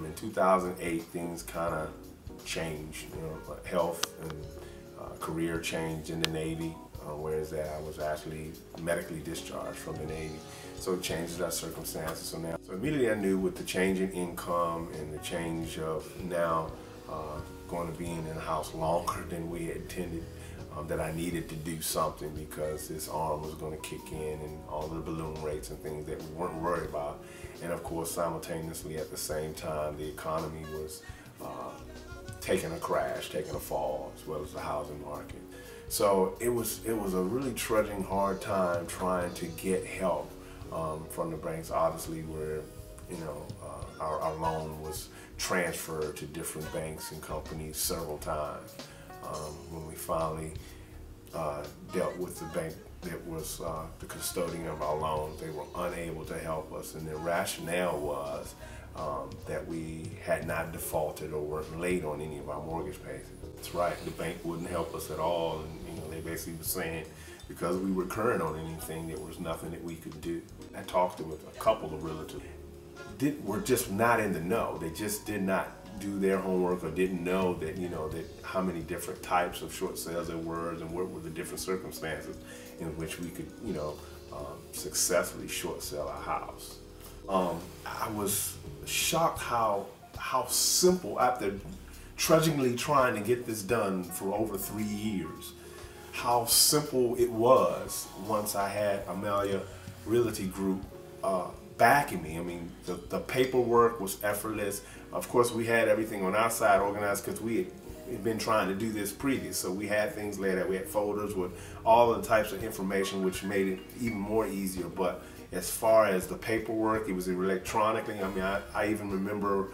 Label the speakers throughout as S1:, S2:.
S1: In 2008, things kind of changed. Health and career changed in the Navy, whereas that I was actually medically discharged from the Navy. So it changes our circumstances. So immediately I knew with the change in income and the change of now going to being in the house longer than we had intended, that I needed to do something because this arm was going to kick in and all the balloon rates and things that we weren't worried about. And of course, simultaneously at the same time, the economy was taking a crash, taking a fall, as well as the housing market. So it was a really trudging hard time trying to get help from the banks. Obviously, where our loan was transferred to different banks and companies several times. When we finally dealt with the bank that was the custodian of our loans, they were unable to help us, and the rationale was that we had not defaulted or weren't late on any of our mortgage payments. That's right, the bank wouldn't help us at all, and they basically were saying because we were current on anything, there was nothing that we could do. I talked with a couple of realtors were just not in the know. They just did not do their homework or didn't know that that how many different types of short sales there were and what were the different circumstances in which we could successfully short sell our house. I was shocked how simple, after trudgingly trying to get this done for over 3 years, how simple it was once I had Amelia Realty Group backing me. I mean, the paperwork was effortless. Of course, we had everything on our side organized because we had been trying to do this previous. So we had things laid out. We had folders with all the types of information, which made it even more easier. But as far as the paperwork, it was electronically. I mean, I even remember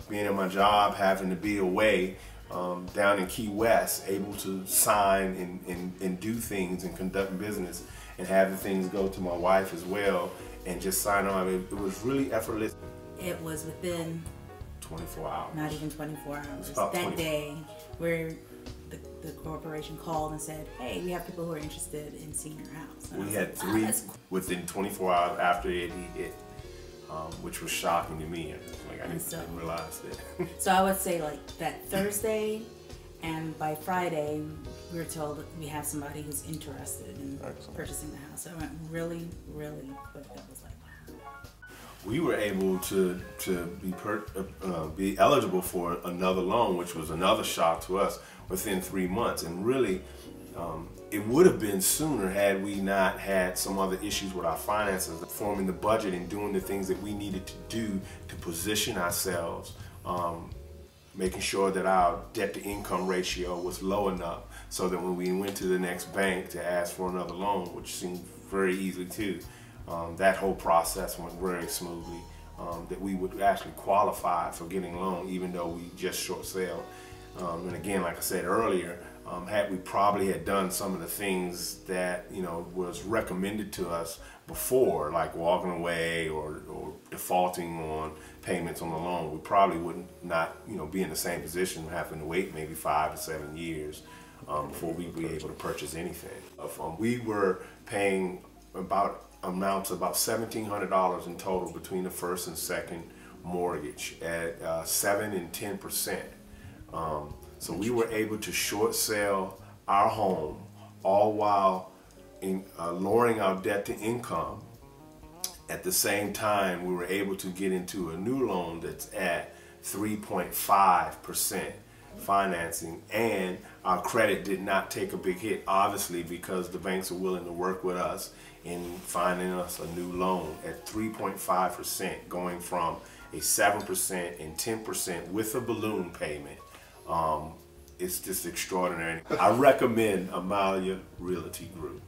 S1: being at my job, having to be away down in Key West, able to sign and do things and conduct business, and have the things go to my wife as well, and just sign on. I mean, it was really effortless.
S2: It was within
S1: 24 hours.
S2: Not even 24 hours.
S1: That
S2: 24. Day where the corporation called and said, hey, we have people who are interested in seeing your house. And
S1: we had three within 24 hours after it hit, which was shocking to me. Like, I didn't realize that.
S2: So I would say like that Thursday, and by Friday, we were told that we have somebody who's interested in purchasing the house. So it went really, really quick. It was like, wow.
S1: We were able to be eligible for another loan, which was another shock to us, within 3 months. And really, it would have been sooner had we not had some other issues with our finances, forming the budget and doing the things that we needed to do to position ourselves, making sure that our debt-to-income ratio was low enough so that when we went to the next bank to ask for another loan, which seemed very easy too, that whole process went very smoothly, that we would actually qualify for getting a loan even though we just short sale. And again, like I said earlier, had we probably had done some of the things that was recommended to us before, like walking away or defaulting on payments on the loan, we probably would not be in the same position, having to wait maybe 5 to 7 years before we'd be able to purchase anything. We were paying amounts about $1,700 in total between the first and second mortgage at 7 and 10%. So we were able to short sell our home, all while lowering our debt to income. At the same time, we were able to get into a new loan that's at 3.5% financing, and our credit did not take a big hit, obviously, because the banks are willing to work with us in finding us a new loan at 3.5%, going from a 7% and 10% with a balloon payment. It's just extraordinary. I recommend Amelia Realty Group.